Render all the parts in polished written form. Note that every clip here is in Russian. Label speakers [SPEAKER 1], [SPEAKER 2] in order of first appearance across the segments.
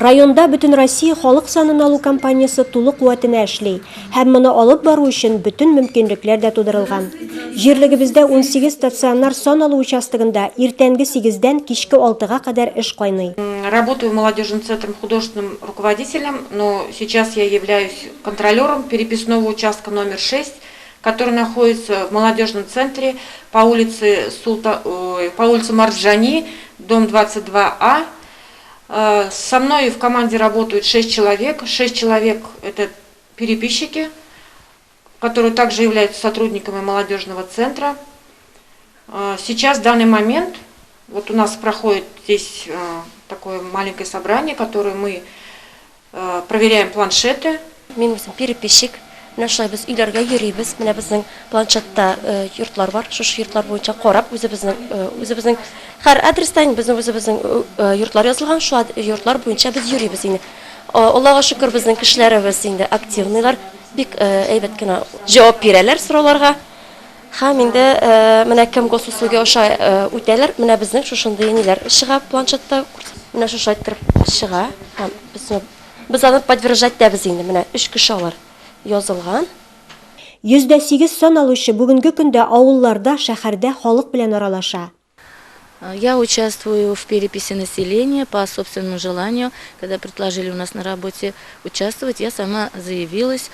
[SPEAKER 1] Районда Бүтін Россия халык санын алу компаниясы тулы куәтенә эшли, һәм моны алып бару өчен бүтән мөмкинлекләр дә тудырылган. Җирлегебездә 18 стационар сан алу участогында иртәнге 8-дән кичке 6-га кадәр эш кайный.
[SPEAKER 2] Работаю в молодежном центре художественным руководителем, но сейчас я являюсь контролером переписного участка номер 6, который находится в молодежном центре по улице Марджани, дом 22А. Со мной в команде работают 6 человек. 6 человек – это переписчики, которые также являются сотрудниками молодежного центра. Сейчас, в данный момент, вот у нас проходит здесь такое маленькое собрание, которое мы проверяем планшеты.
[SPEAKER 3] Мен өзім переписчик. Нашылай біз үйлерге йөрибез. Менә безнең планшетта йортлар бар. Шушы йортлар буенча карап, үзебезнең һәр адрестан үзебезнең йортлар язылган. Шу йортлар буенча без йөрибез инде. Аллага шөкер, безнең кешеләребез инде активныйлар. Бик әйбәт кенә җавап бирәләр сорауларга. Һәм инде менә кем госуслуги аша үтәләр. Менә безнең шушындый ниләр чыга планшетта. Менә шушы итеп чыга. Һәм без аны подтверждать итәбез инде. Менә 3 кеше алар язылган.
[SPEAKER 1] 8% сан алучы бүгенге көндә авылларда, шәһәрдә халык белән аралаша.
[SPEAKER 4] Я участвую в переписи населения по собственному желанию. Когда предложили у нас на работе участвовать, я сама заявилась.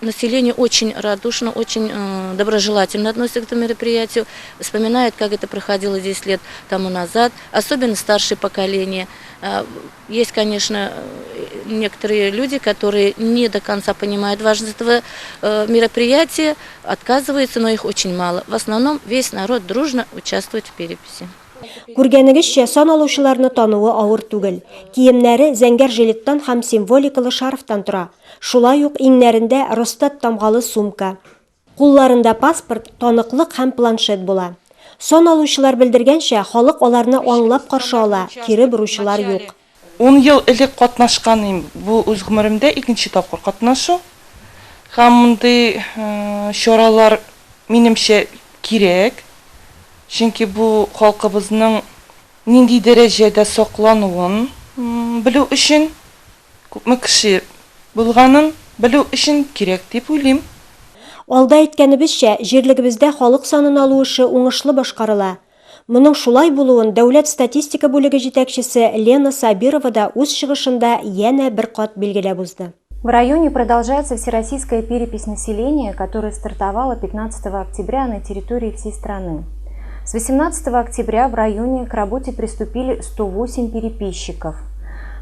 [SPEAKER 4] Население очень радушно, очень доброжелательно относится к этому мероприятию. Вспоминает, как это проходило 10 лет тому назад, особенно старшее поколение. Есть, конечно, некоторые люди, которые не до конца понимают важность этого мероприятия, отказываются, но их очень мало. В основном весь народ дружно участвует в переписи.
[SPEAKER 1] Күргәнегезчә, сан алучыларны тануы авыр түгел. Киемнәре зәңгәр жилеттан һәм символикалы шарфтан тора. Шулай ук иңнәрендә Росстат тамгалы сумка. Кулларында паспорт, таныклык һәм планшет була. Сан алучылар белдергәнчә, халык аларны аңлап каршы ала, кире буручылар юк.
[SPEAKER 5] 10 ел элек катнашкан, бу үз гомеремдә икенче тапкыр катнашу. Һәм мондый чаралар минемчә кирәк. Чөнки бу халкыбызның нинди дәрәҗәдә саклануын белү өчен, күпме кеше булганын белү өчен кирәк дип уйлыйм.
[SPEAKER 1] Алда әйткәнебезчә, җирлегебездә халык санын алу эше уңышлы башкарыла. Моның шулай булуын дәүләт статистика бүлеге җитәкчесе Лена Сабирова да үз чыгышында янә бер кат билгеләп узды.
[SPEAKER 6] В районе продолжается всероссийская перепись населения, которая стартовала 15 октября на территории всей страны. С 18 октября в районе к работе приступили 108 переписчиков.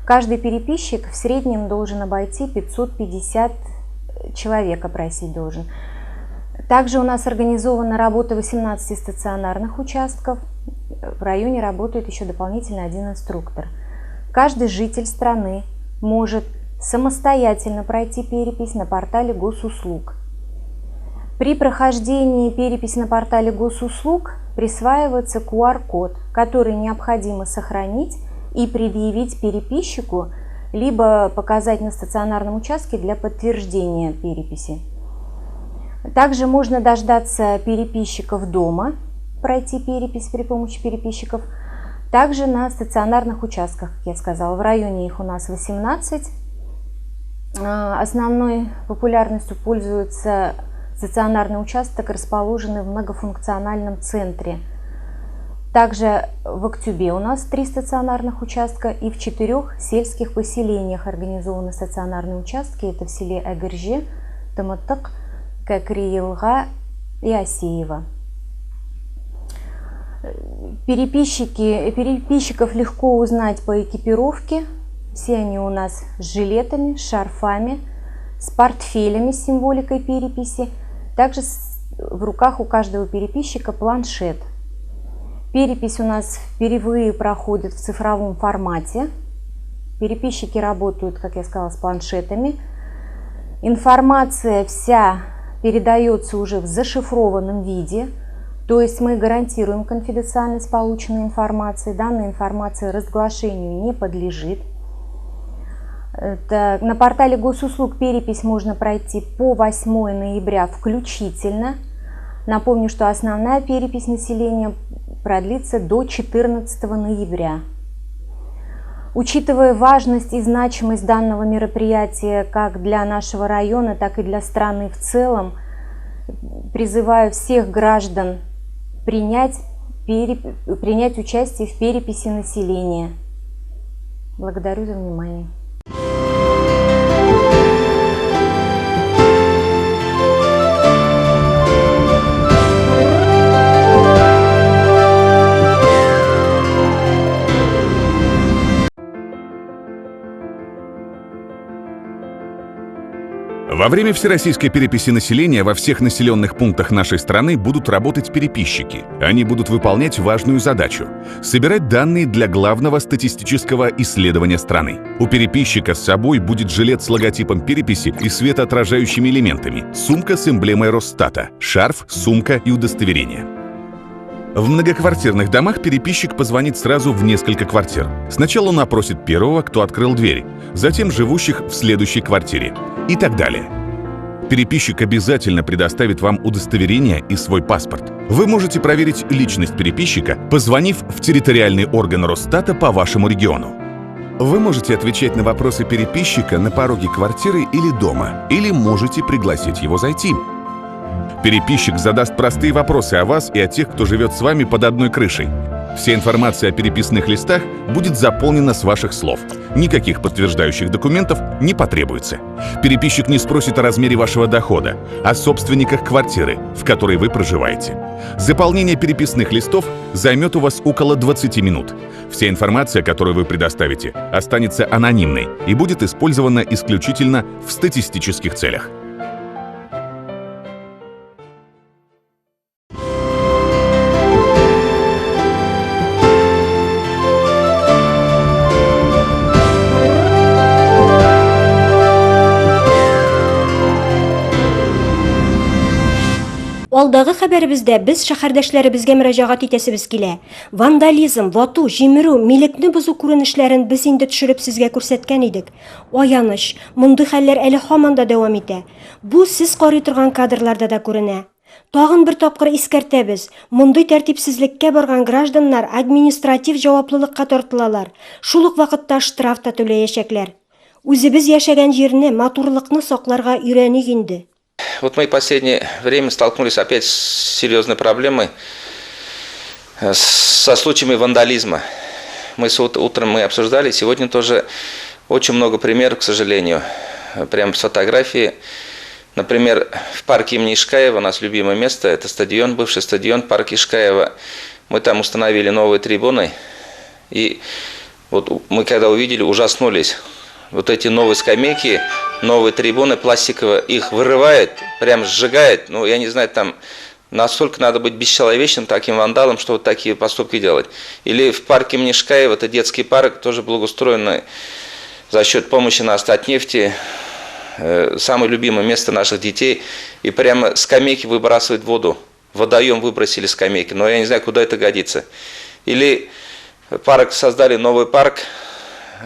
[SPEAKER 6] Каждый переписчик в среднем должен обойти 550 человек, опросить должен. Также у нас организована работа 18 стационарных участков. В районе работает еще дополнительно 1 инструктор. Каждый житель страны может самостоятельно пройти перепись на портале госуслуг. При прохождении переписи на портале госуслуг присваивается QR-код, который необходимо сохранить и предъявить переписчику, либо показать на стационарном участке для подтверждения переписи. Также можно дождаться переписчиков дома, пройти перепись при помощи переписчиков. Также на стационарных участках, как я сказала, в районе их у нас 18. Основной популярностью пользуется стационарный участок, расположенный в многофункциональном центре. Также в Актюбе у нас 3 стационарных участка и в 4 сельских поселениях организованы стационарные участки. Это в селе Агыржи, Таматык, Кәкриелга и Асеево. Переписчиков легко узнать по экипировке. Все они у нас с жилетами, с шарфами, с портфелями с символикой переписи. Также в руках у каждого переписчика планшет. Перепись у нас впервые проходит в цифровом формате. Переписчики работают, как я сказала, с планшетами. Информация вся передается уже в зашифрованном виде. То есть мы гарантируем конфиденциальность полученной информации. Данная информация разглашению не подлежит. На портале госуслуг перепись можно пройти по 8 ноября включительно. Напомню, что основная перепись населения продлится до 14 ноября. Учитывая важность и значимость данного мероприятия как для нашего района, так и для страны в целом, призываю всех граждан принять участие в переписи населения. Благодарю за внимание.
[SPEAKER 7] Во время всероссийской переписи населения во всех населенных пунктах нашей страны будут работать переписчики. Они будут выполнять важную задачу – собирать данные для главного статистического исследования страны. У переписчика с собой будет жилет с логотипом переписи и светоотражающими элементами, сумка с эмблемой Росстата, шарф, сумка и удостоверение. В многоквартирных домах переписчик позвонит сразу в несколько квартир. Сначала он опросит первого, кто открыл дверь, затем живущих в следующей квартире и так далее. Переписчик обязательно предоставит вам удостоверение и свой паспорт. Вы можете проверить личность переписчика, позвонив в территориальный орган Росстата по вашему региону. Вы можете отвечать на вопросы переписчика на пороге квартиры или дома, или можете пригласить его зайти. Переписчик задаст простые вопросы о вас и о тех, кто живет с вами под одной крышей. Вся информация о переписных листах будет заполнена с ваших слов. Никаких подтверждающих документов не потребуется. Переписчик не спросит о размере вашего дохода, о собственниках квартиры, в которой вы проживаете. Заполнение переписных листов займет у вас около 20 минут. Вся информация, которую вы предоставите, останется анонимной и будет использована исключительно в статистических целях.
[SPEAKER 1] Алдагы хәбәребездә без шәһәрдәшләребезгә мөрәҗәгать итәсебез килә. Вандализм, вату, җимерү, милекне бозу күренешләрен без инде төшереп сезгә күрсәткән идек. Аяныч, мондый хәлләр әле һаман да дәвам итә. Бу сез карый торган кадрларда да күренә. Тагын бер тапкыр искәртәбез. Мондый тәртипсезлеккә барган гражданнар административ җаваплылыкка тартылалар. Шул ук вакытта штраф та түләячәкләр. Үзебез яшәгән җирне, матурлыкны сакларга өйрәник инде.
[SPEAKER 8] Вот мы в последнее время столкнулись опять с серьезной проблемой, со случаями вандализма. Мы утром обсуждали, сегодня тоже очень много примеров, к сожалению, прямо с фотографии. Например, в парке имени Ишкаева, у нас любимое место, это стадион, бывший стадион, парк Ишкаева. Мы там установили новые трибуны, и вот мы когда увидели, ужаснулись. Вот эти новые скамейки, новые трибуны пластиковые, их вырывает, прям сжигает. Ну, я не знаю, там насколько надо быть бесчеловечным таким вандалом, что вот такие поступки делать. Или в парке имени Ишкаева, это детский парк, тоже благоустроенный за счет помощи на Статнефти. Самое любимое место наших детей. И прямо скамейки выбрасывают в воду. В водоем выбросили скамейки, но я не знаю, куда это годится. Или парк, создали новый парк,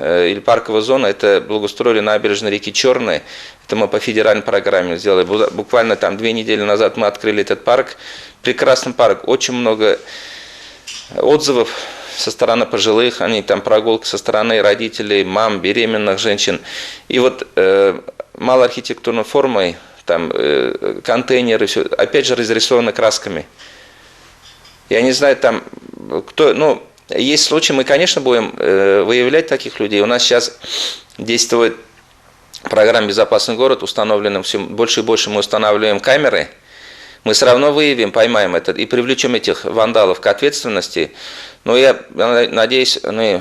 [SPEAKER 8] или парковая зона, это благоустроили набережной реки Черной. Это мы по федеральной программе сделали. Буквально там 2 недели назад мы открыли этот парк. Прекрасный парк, очень много отзывов со стороны пожилых, они там прогулки со стороны родителей, мам, беременных женщин. И вот малоархитектурной формой, там контейнеры, все, опять же разрисованы красками. Я не знаю, там кто, ну, есть случаи, мы, конечно, будем выявлять таких людей. У нас сейчас действует программа «Безопасный город», установленным все больше и больше мы устанавливаем камеры. Мы все равно выявим, поймаем это и привлечем этих вандалов к ответственности. Но я надеюсь, они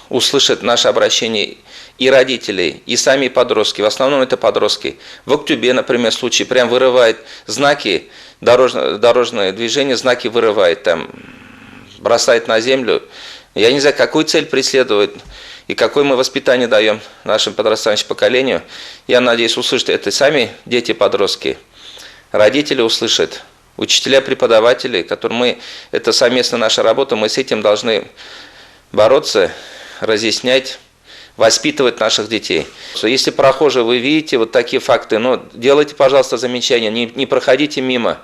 [SPEAKER 8] услышат наше обращение и родителей, и сами подростки. В основном это подростки. В Октябре, например, случай, прям вырывает знаки, дорожное движение, знаки вырывает там, бросает на землю. Я не знаю, какую цель преследует и какое мы воспитание даем нашему подрастающему поколению. Я надеюсь, услышат это сами дети-подростки. Родители услышат, учителя, преподаватели, это совместно наша работа, мы с этим должны бороться, разъяснять, воспитывать наших детей. Если прохожие вы видите вот такие факты, делайте, пожалуйста, замечания, не проходите мимо.